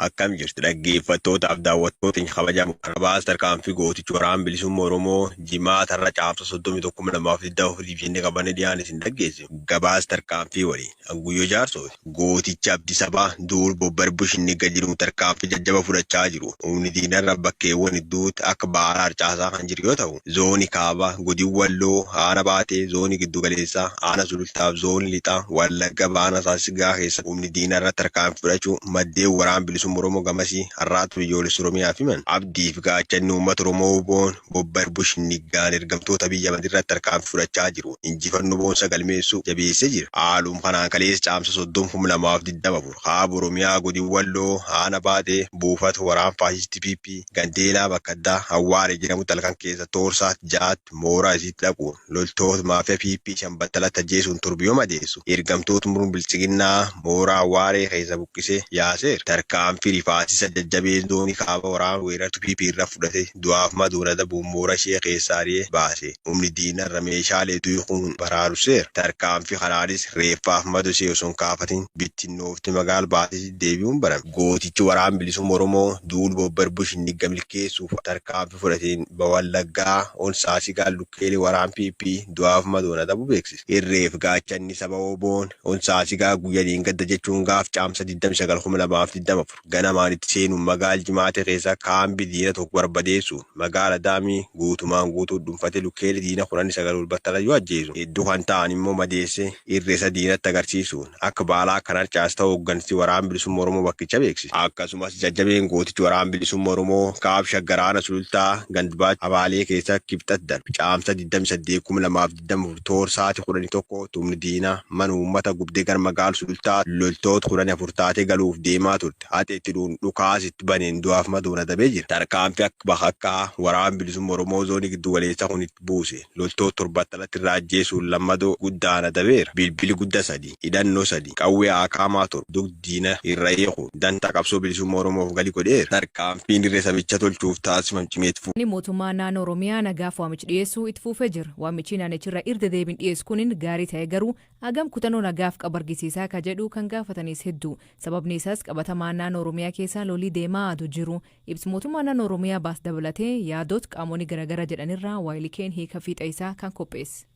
Akkam jirtu dhaggeeffattootaaf daawwattoota kabajamoo gabaasa tarkaanfii gootichi waraana bilisummaa Oromoo jimaatarra caamsa 31/2024 jennee qabannee dhiyaanne isin dhaggeesse. Gabaasa tarkaanfii waliin Anguyyoo Jaarsooti. Gootichi Abdii Sabaa duul Bobbarbush inni gadi tarkaanfii jajjaba fudhachaa jiru. Humni diinarra bakkeewwan hedduutti akka baala harcaasaa kan jiru yoo ta'u, zoonii kaabaa, godina Walloo, Aana Baatee, zoonii giddu galeessaa, Aana Sulultaaf, zoonii lixaa, Wallagga, Baana Saasigaa keessa humni diinarra tarkaanfii fudhachuu maddeen waraana bilisummaa Oromoo gamasii har'aatu biyyoolessa Oromiyaa fi abdiif gaachanni uummata Oromoo boon Bobbarbush niggaan ergamtoota biyya madirratti tarkaanfii fudhachaa jiru. Injifannoo boonsa galmeessuu jabeessee jira. Haaluma kanaan kaleessa caamsa 30/2024 kaaba Oromiyaa godina Walloo Aana Baatee buufata waraana faashistii PP Gandeelaa Bakkaddaa Hawwaaree jedhamu halkan keessa toorsaatti jaatti mooraa isiitti dhaquun loltoota maafiyaa PP Shambattalatti ajjeesuun torbiyyoo madeessu. Ergamtoota murna bilchiginnaa mooraa Hawwaaree keessa buqqisee yaaseera. Tarkaanfii rifaasisa jajjabeen zoonii kaaba waraana weerartuu PP irra fudhate du'aaf madoona dabuun mooraa ishee keessaa ari'ee baase. Humni diinarra meeshaalee tuyuun baraaruseera. Tarkaanfii kanaanis reeffaaf madoo ishee osoo hin kaafatin bittinnoofti magaala baatee deebi'uun barame. Gootichi waraana bilisummaa Oromoo duul Bobbarbush inni gamilkeessuuf tarkaanfii fudhateen Bawallaggaa Onsaasigaa Lukkeelee waraana PP du'aaf madoona dabuu beeksise. Irreef gaachanni saba Oboon Onsaasigaa guyyaniin gadda jechuun gaaf caamsa 29/2024 ganamaan itti seenuun magaala Jimaatee keessa kaambii diina tokko barbadeessuun magaala Daamii guutumaan guutuu dhuunfatee Lukkeelee diina 19 ol battalayyuu ajjeesu. Hedduu kan ta'an immoo madeessee irreessa diinatti agarsiisuun akka baalaa kan harcaas ta'u hooggansi waraana bilisummaa Oromoo bakkicha beeksise. Akkasumas jajjabeen gootichi waraana bilisummaa Oromoo kaaba Shaggar Aana Sulultaa Gandbaa Abaalee keessa kibxatti darbe. Caamsa 28/2024 toorsaati 11 humni diinaa mana uummata gubdee gara magaala Sulultaa loltoota 14 taatee galuuf deemaa turte. Haxeetti dhukaasitti baneen du'aaf madoona dabee jira. Tarkaanfii akka bakakkaa waraana bilisummaa Oromoo zoonii giddu galeessaa kun itti buuse. Loltoota 7 irraa ajjeesuun lammadoo guddaana dabeera. Bilbili guddaa 3, hidhannoo 3, qawwee akaamaa torba dugdiina irra eeguun dantaa qabsoo bilisummaa Oromoof galii godheera. Tarkaanfiin irree sabicha tolchuuf taasifamu cimeetti fuudhe. Mootummaan naannoo Oromiyaa nagaaf waamicha dhiyeessuu itti fufee jira. Waamichi naannichirra irra deebiin dhiyeessu kun gaarii ta'e garuu hagam kutannoo nagaaf qabu argisiisaa ka jedhu kan gaafatanis hedduu. Sababni isaas qabatamaan naannoo Oromiyaa keessa lolii deemaa jiru. Ibsi mootummaan naannoo Oromiyaa baas dabalatee yaadota qaamonni garaagaraa jedhanirraa waayilikeen hiika fiixa isaa kan qopheesse.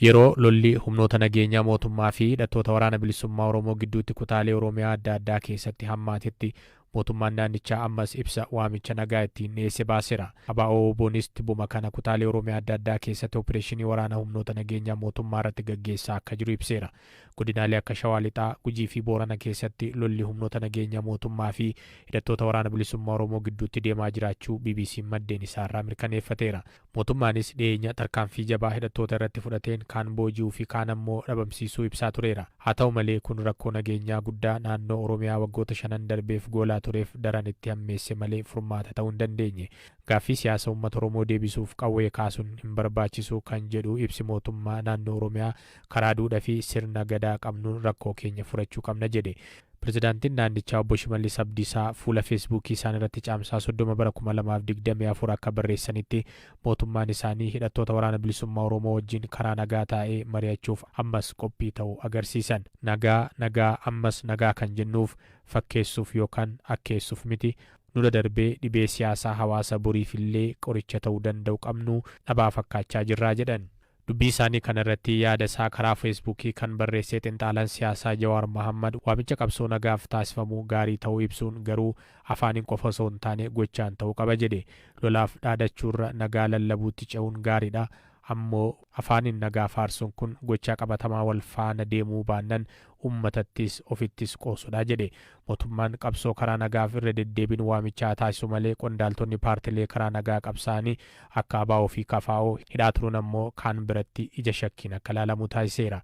Yeroo lolli humnoota nageenyaa mootummaa fi hidhattoota waraana bilisummaa Oromoo gidduutti kutaalee Oromiyaa adda addaa keessatti hammaatetti mootummaan naannichaa ammas ibsa waamicha nagaa ittiin dhiyeesse baaseera. Abaabonis tibbuma kana kutaalee Oromiyaa adda addaa keessatti opereeshinii waraana humnoota nageenyaa mootummaa irratti gaggeessaa akka jiru ibseera. Godinaalee akka Shawaa Lixaa, Gujii fi Boorana keessatti lolli humnoota nageenyaa mootummaa fi hidhattoota waraana bilisummaa Oromoo gidduutti deemaa jiraachuu BBC'n maddeen isaarraa mirkaneeffateera. Mootummaanis dhiyeenya tarkaanfii jabaa hidhattoota irratti fudhateen kaan booji'uu fi kaan ammoo dhabamsiisuu ibsaa tureera. Haa ta'u malee kun rakkoo nageenyaa guddaa naannoo Oromiyaa waggoota 5 darbeef goolaa tureef daran itti hammeesse malee furmaata ta'uu hin dandeenye. Gaaffii siyaasa uummata Oromoo deebisuuf qawwee kaasuun hin barbaachisu kan jedhu ibsi mootummaa naannoo Oromiyaa karaa duudhaa fi sirna gadaa qabnuun rakkoo keenya furachuu qabna jedhe. Pirezidaantiin naannichaa obbo Shimallis Abdiisaa fuula feesbuukii isaan irratti caamsaa 30/2024 akka barreessanitti mootummaan isaanii hidhattoota waraana bilisummaa Oromoo wajjin karaa nagaa taa'ee mari'achuuf ammas qophii ta'uu agarsiisan. Nagaa ammas nagaa kan jennuuf fakkeessuuf yookaan akkeessuuf miti. Nula darbee dhibee siyaasaa hawaasa boriifillee qoricha ta'uu danda'u qabnu dhabaa fakkaachaa jirraa jedhan. Dubbii isaanii kana irratti yaada isaa karaa feesbuukii kan barreessee xinxaalaan siyaasaa Jawaar Mohammad waamicha qabsoo nagaaf taasifamuu gaarii ta'uu ibsuun garuu afaaniin qofa osoo hin taane gochaan ta'uu qaba jedhe. Lolaaf dhaadachuurra nagaa lallabuutti ce'uun gaariidha. Ammoo afaaniin nagaa faarsuun kun gochaa qabatamaa wal faana deemuu baannan ummatattis ofittis qoosudha jedhe. Mootummaan qabsoo karaa nagaaf irra deddeebiin waamichaa taasisu malee qondaaltonni paartilee karaa nagaa qabsaanii akka ABO fi KFO hidhaa turuun ammoo kaan biratti ija shakkiin akka ilaalamu taasiseera.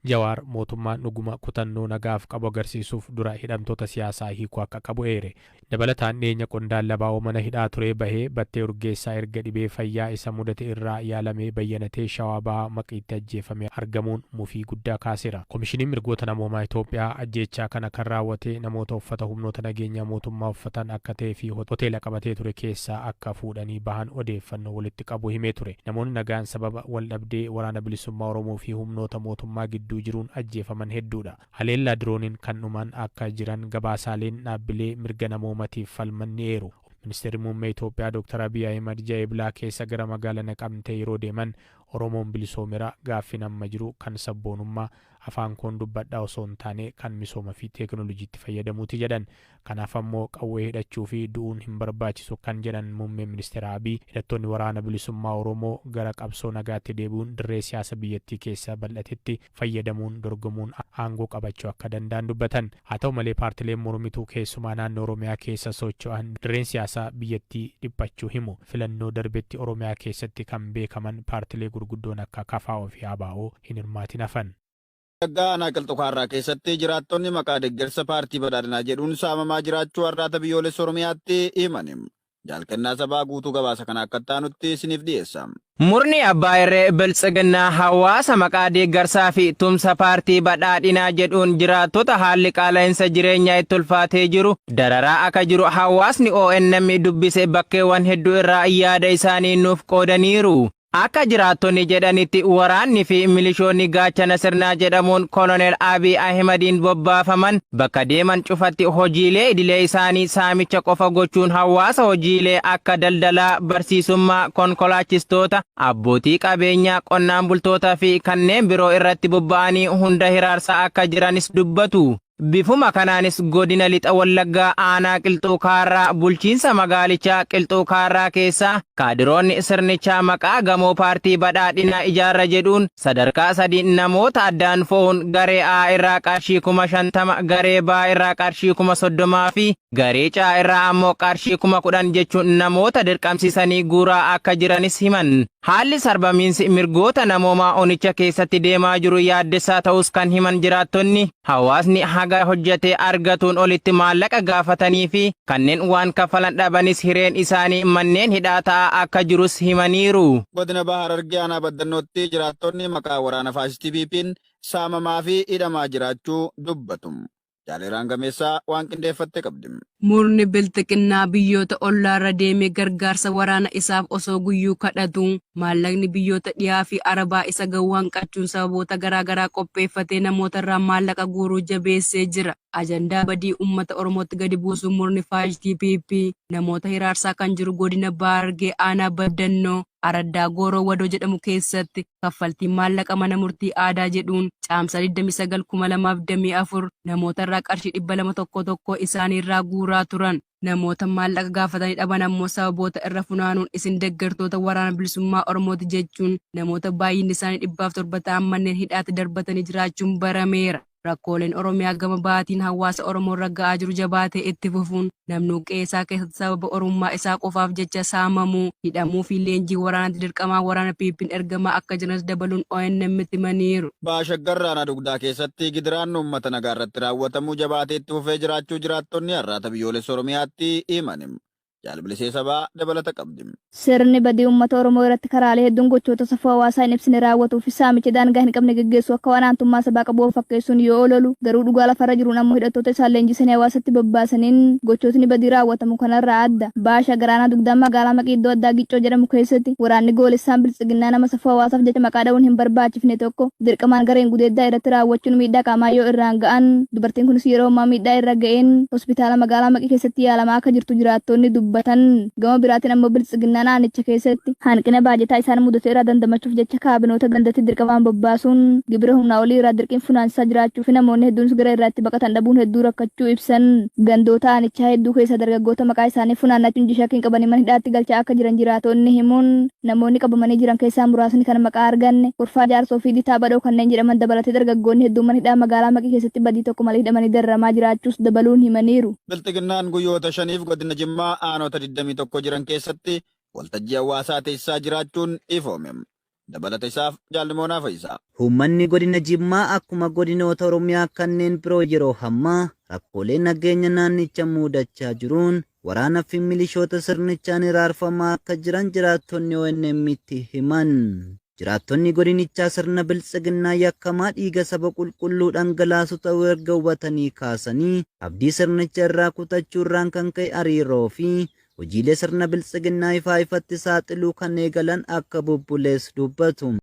Jawaar mootummaan dhuguma kutannoo nagaaf qabu agarsiisuuf dura hidhamtoota siyaasaa hiikuu akka qabu eere. Dabalataan dhiyeenya qondaala baa'oo mana hidhaa turee bahee battee urgeessaa erga dhibee fayyaa isa mudate irraa yaalamee bayyanatee shawaa bahaa maqiitti ajjeefamee argamuun mufii guddaa kaaseera. Koomishiniin mirgoota namoomaa Itoophiyaa ajjeechaa kana kan raawwate namoota uffata humnoota nageenyaa mootummaa uffatan akka ta'ee fi hoteela qabatee ture keessaa akka fuudhanii bahan odeeffannoo walitti qabu himee ture. Namoonni nagaan sababa waldhabdee waraana bilisummaa Oromoo fi humnoota mootummaa gidduu jiruun ajjeefaman hedduudha. Haleellaa dirooniin kan dhuman akka jiran gabaasaaleen dhaabbilee mirga namoomatiif falman ni eeru. Ministeerri muummee Itoophiyaa Dr. Abiy Ahimad Ja'iblaa keessa gara magaalaa Naqamtee yeroo deeman Oromoon bilisoomeera gaaffii amma jiru kan sabboonummaa afaan koon dubbadhaa osoo hin taane kan misooma fi teekinooloojiitti fayyadamuuti jedhan. Kanaaf ammoo qawwee hidhachuu fi du'uun hin barbaachisu kan jedhan muummeen ministeera Abiy hidhattoonni waraana bilisummaa Oromoo gara qabsoo nagaatti deebi'uun dirree siyaasa biyyattii keessa bal'atetti fayyadamuun dorgomuun aangoo qabachuu akka danda'an dubbatan. Haa ta'u malee paartileen mormituu keessumaa naannoo Oromiyaa keessa socho'an dirreen siyaasaa biyyattii dhiphachuu himu. Filannoo darbetti Oromiyaa keessatti kan beekaman paartilee gurguddoon akka KFO fi ABO hin hirmaatin hafan. Aanaa Qilxukaarraa keessatti jiraattonni maqaa deeggarsa paartii badhaadhinaa jedhuun saamamaa jiraachuu har'aata biyyoolessa Oromiyaatti himan. Jaalkannaa sabaa guutuu gabaasa kana akka taanutti isiniif dhiyeessa. Murni abbaa irree biltsiginnaa hawaasa maqaa deeggarsaa fi tumsa paartii badhaadhinaa jedhuun jiraattota haalli qaala'insa jireenyaa itti ulfaatee jiru dararaa akka jiru hawaasni ONM dubbise bakkeewwan hedduu irraa yaada isaanii nuuf qoodaniiru. Akka jiraattonni jedhanitti waraanni fi milishoonni gaachana sirnaa jedhamuun Koloneel Abiy Ahimadiin bobbaafaman bakka deeman cufatti hojiilee idilee isaanii saamicha qofa gochuun hawaasa hojiilee akka daldalaa, barsiisummaa, konkolaachistoota, abbootii qabeenyaa, qonnaan bultootaa fi kanneen biroo irratti bobba'anii hunda hiraarsaa akka jiranis dubbatu. Bifuma kanaanis godina lixa Wallaggaa aanaa Qilxukaarraa bulchiinsa magaalichaa Qilxukaarraa keessaa kaadiroonni sirnichaa maqaa gamoo paartii badhaadhinaa ijaarra jedhuun sadarkaa 3 namoota addaan fo'uun garee A irraa qarshii 50,000, garee B irraa qarshii 30,000 fi garee C irraa ammoo qarshii 10,000 jechuun namoota dirqamsiisanii guuraa akka jiranis himan. Haalli sarbamiinsi mirgoota namoomaa onicha keessatti deemaa jiru yaaddessaa ta'us kan himan jiraattonni hawaasni haga hojjetee argatuun olitti maallaqa gaafatanii fi kanneen waan kafalan dhabanis hireen isaanii manneen hidhaa ta'aa akka jirus himaniiru. Godina Bahaa Harargee aanaa Baddannootti jiraattonni maqaa waraana faasistii PP'n saamamaa fi hidhamaa jiraachuu dubbatu. Jaaleraan Gameessaa waan qindeeffatte qabdi. Murni bilxiginnaa biyyoota ollaarra deemee gargaarsa waraana isaaf osoo guyyuu kadhatu maallaqni biyyoota dhiyaa fi arabaa isa gawwaan qachuun sababoota garaagaraa qopheeffatee namoota irraa maallaqa guuruu jabeessee jira. Ajandaa badii uummata Oromootti gadi buusuun murni faasistii PP namoota hiraarsaa kan jiru godina Bahaa Harargee aanaa Baddannoo Araddaa Gooroo Wadoo jedhamu keessatti kaffaltii maallaqa mana murtii aadaa jedhuun caamsa 29/2024 namoota irraa qarshii 200 isaaniirraa guuraa turan. Namoota maallaqa gaafatanii dhaban ammoo sababoota irra funaanuun isin deeggartoota waraana bilisummaa Oromooti jechuun namoota baay'inni isaanii 700 ta'an manneen hidhaatti darbatanii jiraachuun barameera. Rakkooleen Oromiyaa gama baatiin hawaasa Oromoo irra ga'aa jiru jabaatee itti fufuun namni qe'ee keessatti sababa Oromummaa isaa qofaaf jecha saamamuu, hidhamuu fi leenjii waraanaatti dirqamaa waraana PP'n ergamaa akka jiranis dabaluun ONM itti himaniiru. Baashaggar Raanaa Dugdaa keessatti gidiraan uummata nagaa irratti raawwatamuu jabaatee itti fufee jiraachuu jiraattonni har'aata biyyoolessa Oromiyaatti himan. Jaalbilisee sabaa dabalata qabdi. Sirni badii uummata Oromoo irratti karaalee hedduun gochoota safuu hawaasaa hin ibsine raawwatuu fi saamicha daangaa hin qabne gaggeessu akka waraantummaa sabaa qabu fakkeessuun yoo oololu garuu dhugaa lafarra jiruun ammoo hidhattoota isaan leenjisanii hawaasatti babbaasaniin gochootni badii raawwatamu kanarraa adda. Baashaggar Raanaa Dugdaa magaalaa Maqii iddoo addaa Giccoo jedhamu keessatti waraanni goolessaan biltsiginnaa nama safuu hawaasaaf jecha maqaa dha'uun hin barbaachifne tokko dirqamaan gareen gudeeddaa irratti raawwachuun miidhaa qaamaa yoo irraan ga'an dubartiin kunis yeroo ammaa miidhaa irra ga'een hospitaala magaalaa Maqii keessatti yaalamaa akka jirtu jiraattonni gama biraatiin ammoo biltsiginnaa naannicha keessatti hanqina baajetaa isaan mudate irraa dandamachuuf jecha kaabinoota gandatti dirqamaan bobbaasuun gibira humnaa olii irraa dirqiin funaansisaa jiraachuu fi namoonni hedduunis gara irraatti baqatan dhabuun hedduu rakkachuu ibsan. Gandoota aanichaa hedduu keessa dargaggoota maqaa isaanii funaannachuun jishaakiin qabanii mana hidhaatti galchaa akka jiran jiraatonni himuun namoonni qabamanii jiran keessaa muraasni kan maqaa arganne Kurfaa Jaarsoo fi Ditaa Badhoo kanneen jedhaman dabalatee dargaggoonni hedduun mana hidhaa magaalaa Maqii keessatti badii tokko malee hidhamanii dararamaa jiraachuus dabaluun himaniiru. Biltsiginnaan guyyoota 5 godina Jimmaa aanota 21 jiran keessatti waltajjii hawaasaa teessisaa jiraachuun ifoome. Dabalata isaaf Jaalimoonaa Fayyisaa. Uummanni godina Jimmaa akkuma godinoota Oromiyaa kanneen biroo yeroo hammaa rakkoolee nageenya naannicha mudachaa jiruun waraana fi milishoota sirnichaan hiraarfamaa akka jiran jiraattonni ONM'tti himan. Jiraattonni godinichaa sirna biltsiginnaa yakkamaa dhiiga saba qulqulluu dhangalaasu ta'uu erga hubatanii kaasanii abdii sirnicha irraa kutachuurraan kan ka'e hariiroo fi hojiilee sirna biltsiginnaa ifaa ifatti saaxiluu kan eegalan akka bubbulees dubbatu.